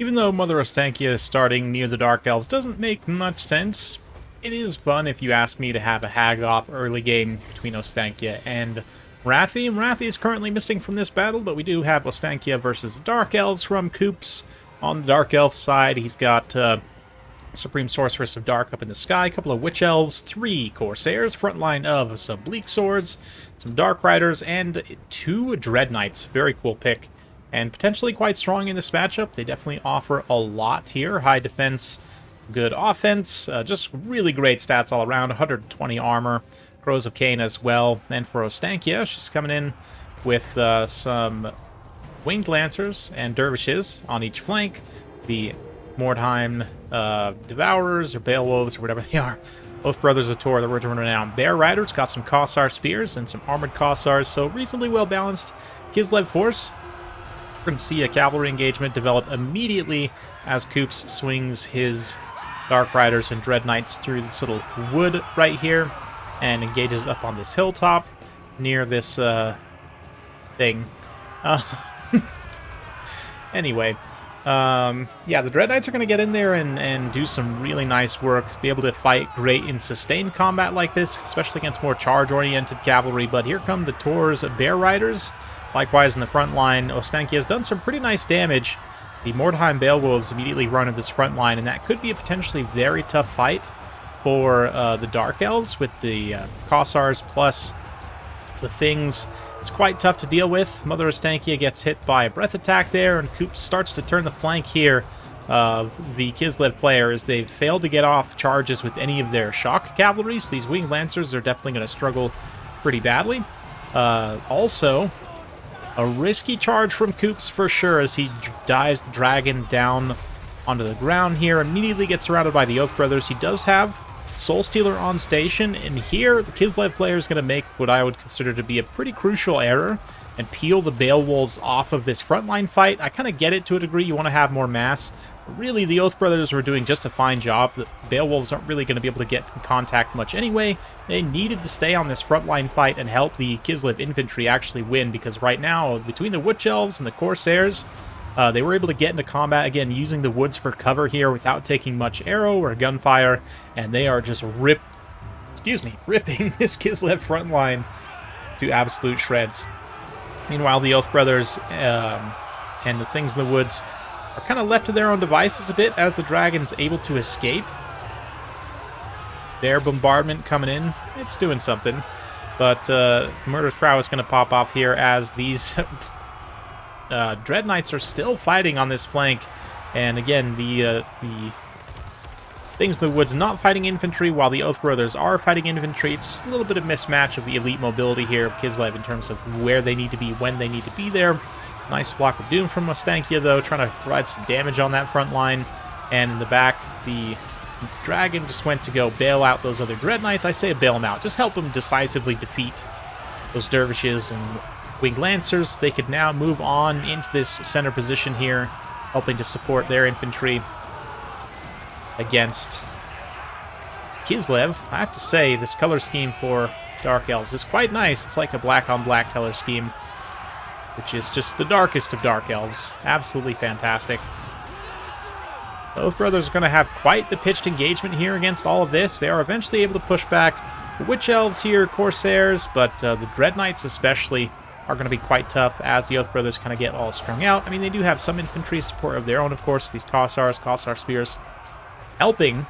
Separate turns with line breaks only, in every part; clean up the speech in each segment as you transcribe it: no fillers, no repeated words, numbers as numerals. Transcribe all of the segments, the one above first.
Even though Mother Ostankia starting near the Dark Elves doesn't make much sense, it is fun if you ask me to have a hag-off early game between Ostankia and Wrathy. Wrathy is currently missing from this battle, but we do have Ostankia versus the Dark Elves from Koops. On the Dark Elf side, he's got Supreme Sorceress of Dark up in the sky, a couple of Witch Elves, 3 Corsairs, front line of some Bleak Swords, some Dark Riders, and 2 Dread Knights. Very cool pick, and potentially quite strong in this matchup. They definitely offer a lot here. High defense, good offense, just really great stats all around, 120 armor, Crows of Cain as well. And for Ostankia, she's coming in with some Winged Lancers and Dervishes on each flank, the Mordheim Devourers or Beowulfs or whatever they are. Both Brothers of Tor, the words running around. Bear Riders, got some Kossar Spears and some Armored Kossars, so reasonably well balanced Kislev force. We're going to see a cavalry engagement develop immediately as Koops swings his Dark Riders and Dread Knights through this little wood right here and engages up on this hilltop near this thing. Anyway, yeah, the Dread Knights are going to get in there and do some really nice work, be able to fight great in sustained combat like this, especially against more charge-oriented cavalry. But here come the Tor's Bear Riders. Likewise, in the front line, Ostankia has done some pretty nice damage. The Mordheim Beowulfs immediately run at this front line, and that could be a potentially very tough fight for the Dark Elves with the Kossars plus the things. It's quite tough to deal with. Mother Ostankia gets hit by a breath attack there, and Koops starts to turn the flank here of the Kislev players. They've failed to get off charges with any of their shock cavalry, so these Winged Lancers are definitely going to struggle pretty badly. Also, a risky charge from Koops for sure as he dives the dragon down onto the ground here. Immediately gets surrounded by the Oath Brothers. He does have Soul Stealer on station, and here the Kislev player is going to make what I would consider to be a pretty crucial error and peel the Beowulfs off of this frontline fight. I kind of get it to a degree. You want to have more mass. But really, the Oath Brothers were doing just a fine job. The Beowulfs aren't really going to be able to get in contact much anyway. They needed to stay on this frontline fight and help the Kislev infantry actually win, because right now, between the Witch Elves and the Corsairs, they were able to get into combat, again, using the woods for cover here without taking much arrow or gunfire, and they are just ripping this Kislev front line to absolute shreds. Meanwhile, the Oath Brothers and the things in the woods are kind of left to their own devices a bit as the dragon's able to escape. Their bombardment coming in, it's doing something, but Murderous Prowess is going to pop off here as these Dread Knights are still fighting on this flank, and again, the things in the woods not fighting infantry, while the Oath Brothers are fighting infantry. Just a little bit of mismatch of the elite mobility here of Kislev in terms of where they need to be, when they need to be there. Nice Flock of Doom from Ostankia, though, trying to provide some damage on that front line. And in the back, the dragon just went to go bail out those other Dread Knights. I say bail them out. Just help them decisively defeat those Dervishes and Winged Lancers. They could now move on into this center position here, helping to support their infantry against Kislev. I have to say, this color scheme for Dark Elves is quite nice. It's like a black-on-black color scheme, which is just the darkest of Dark Elves. Absolutely fantastic. Both brothers are going to have quite the pitched engagement here against all of this. They are eventually able to push back the Witch Elves here, Corsairs, but the Dread Knights especially are going to be quite tough as the Oath Brothers kind of get all strung out. I mean, they do have some infantry support of their own, of course, these Kossar Spears helping,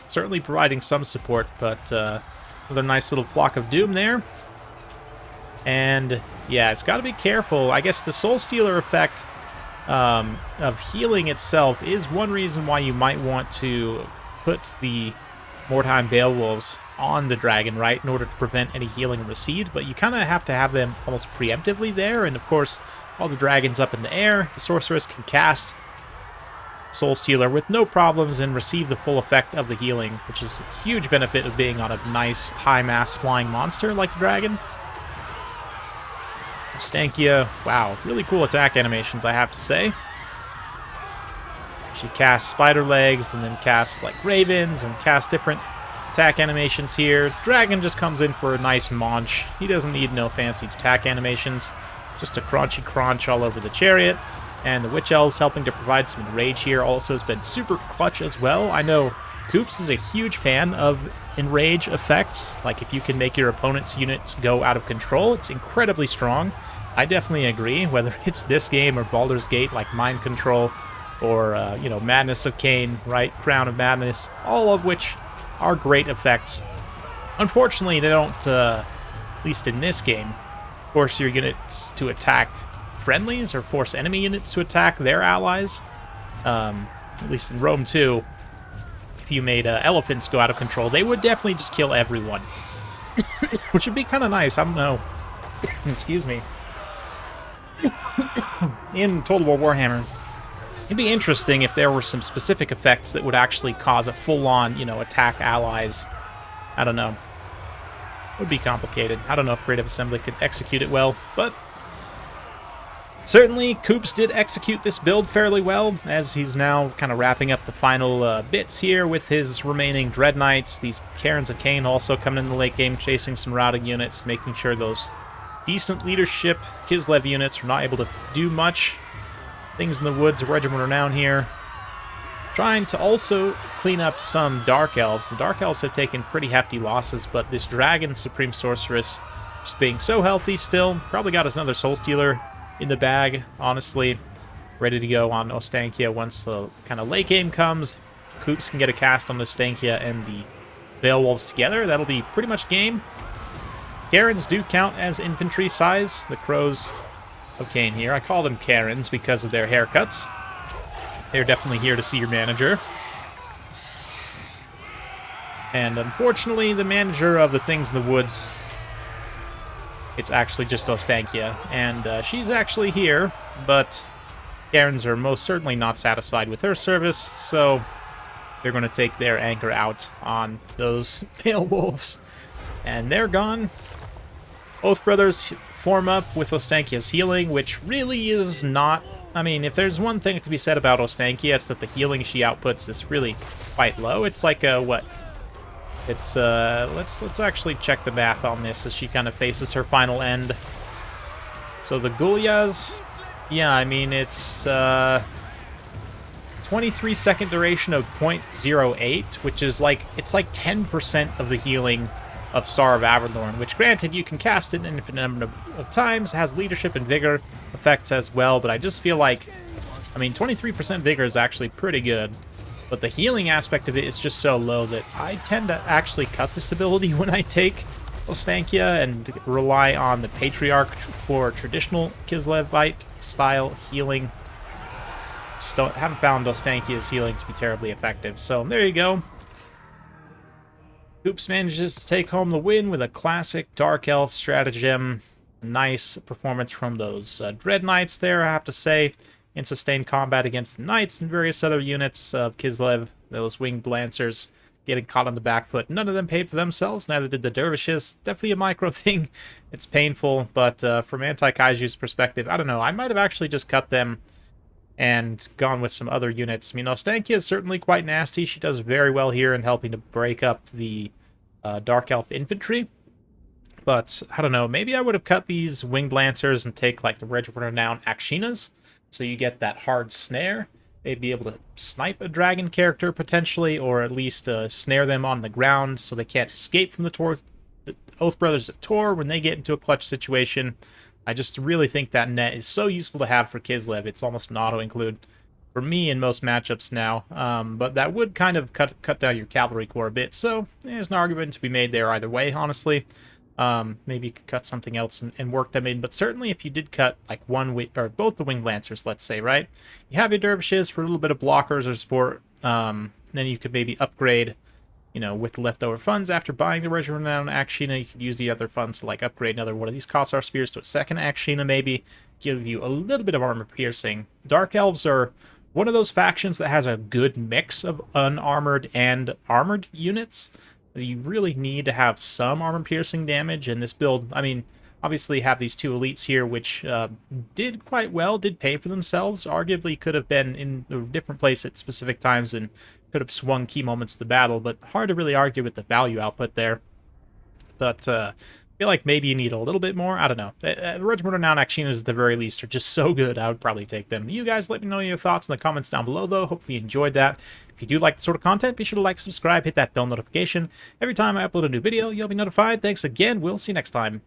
certainly providing some support, but another nice little Flock of Doom there. And yeah, it's got to be careful. I guess the Soul Stealer effect of healing itself is one reason why you might want to put the Mordheim Beowulfs on the dragon, right, in order to prevent any healing received, but you kind of have to have them almost preemptively there, and of course, while the dragon's up in the air, the Sorceress can cast Soul Stealer with no problems and receive the full effect of the healing, which is a huge benefit of being on a nice, high-mass flying monster like a dragon. Ostankia, wow, really cool attack animations, I have to say. She casts spider legs and then casts like ravens and casts different attack animations here. Dragon just comes in for a nice munch. He doesn't need no fancy attack animations. Just a crunchy crunch all over the chariot. And the Witch Elves helping to provide some enrage here also has been super clutch as well. I know Koops is a huge fan of enrage effects. Like, if you can make your opponent's units go out of control, it's incredibly strong. I definitely agree, whether it's this game or Baldur's Gate, like Mind Control, or, you know, Madness of Cain, right? Crown of Madness, all of which are great effects. Unfortunately, they don't, at least in this game, force your units to attack friendlies or force enemy units to attack their allies. At least in Rome 2, if you made elephants go out of control, they would definitely just kill everyone. Which would be kind of nice, I don't know. Excuse me. In Total War Warhammer, it'd be interesting if there were some specific effects that would actually cause a full-on, you know, attack allies. I don't know. It would be complicated. I don't know if Creative Assembly could execute it well, but certainly, Koops did execute this build fairly well, as he's now kind of wrapping up the final bits here with his remaining Dread Knights. These Karens of Cain also coming in the late game, chasing some routing units, making sure those decent leadership Kislev units are not able to do much. Things in the Woods Regiment are down here. Trying to also clean up some Dark Elves. The Dark Elves have taken pretty hefty losses, but this Dragon Supreme Sorceress, just being so healthy still, probably got us another Soul Stealer in the bag, honestly. Ready to go on Ostankia once the kind of late game comes. Koops can get a cast on Ostankia and the Beowulfs together. That'll be pretty much game. Karens do count as infantry size, the Crows of Cain here. I call them Karens because of their haircuts. They're definitely here to see your manager. And unfortunately, the manager of the Things in the Woods, it's actually just Ostankia, and she's actually here, but Karens are most certainly not satisfied with her service, so they're going to take their anchor out on those Beowulfs. And they're gone. Both brothers form up with Ostankia's healing, which really is not... I mean, if there's one thing to be said about Ostankia, it's that the healing she outputs is really quite low. It's like a, what? It's, let's actually check the math on this as she kind of faces her final end. So the Gulyas, yeah, I mean, it's 23-second duration of 0.08, which is like, it's like 10% of the healing of Star of Avernlorn, which granted you can cast it an infinite number of times, has leadership and vigor effects as well, but I just feel like, I mean, 23% vigor is actually pretty good. But the healing aspect of it is just so low that I tend to actually cut this ability when I take Ostankia and rely on the Patriarch for traditional Kislevite style healing. Just haven't found Ostankia's healing to be terribly effective. So there you go. Koops manages to take home the win with a classic Dark Elf stratagem. Nice performance from those Dread Knights there, I have to say. In sustained combat against the Knights and various other units of Kislev, those Winged Lancers getting caught on the back foot. None of them paid for themselves, neither did the Dervishes. Definitely a micro thing. It's painful, but from Anti-Kaiju's perspective, I don't know. I might have actually just cut them and gone with some other units. I mean, Ostankia is certainly quite nasty. She does very well here in helping to break up the Dark Elf infantry. But, I don't know, maybe I would have cut these Winged Lancers and take, like, the Regiment Renowned Akshinas. So you get that hard snare. They'd be able to snipe a dragon character, potentially, or at least snare them on the ground so they can't escape from the Oath Brothers of Tor when they get into a clutch situation. I just really think that net is so useful to have for Kislev. It's almost an auto-include for me in most matchups now. But that would kind of cut down your cavalry corps a bit. So there's an argument to be made there either way, honestly. Maybe you could cut something else and work them in, but certainly if you did cut like or both the Winged Lancers, let's say, right? You have your Dervishes for a little bit of blockers or support, then you could maybe upgrade, you know, with leftover funds after buying the Regiment Renowned Akshina. You could use the other funds to like upgrade another one of these Kossar Spears to a second Akshina, maybe give you a little bit of armor piercing. Dark Elves are one of those factions that has a good mix of unarmored and armored units. You really need to have some armor-piercing damage, and this build, I mean, obviously have these two elites here, which did quite well, did pay for themselves, arguably could have been in a different place at specific times and could have swung key moments of the battle, but hard to really argue with the value output there. But feel like maybe you need a little bit more. I don't know. Regiment Renown Akshinas at the very least are just so good. I would probably take them. You guys let me know your thoughts in the comments down below, though. Hopefully you enjoyed that. If you do like this sort of content, be sure to like, subscribe, hit that bell notification. Every time I upload a new video, you'll be notified. Thanks again. We'll see you next time.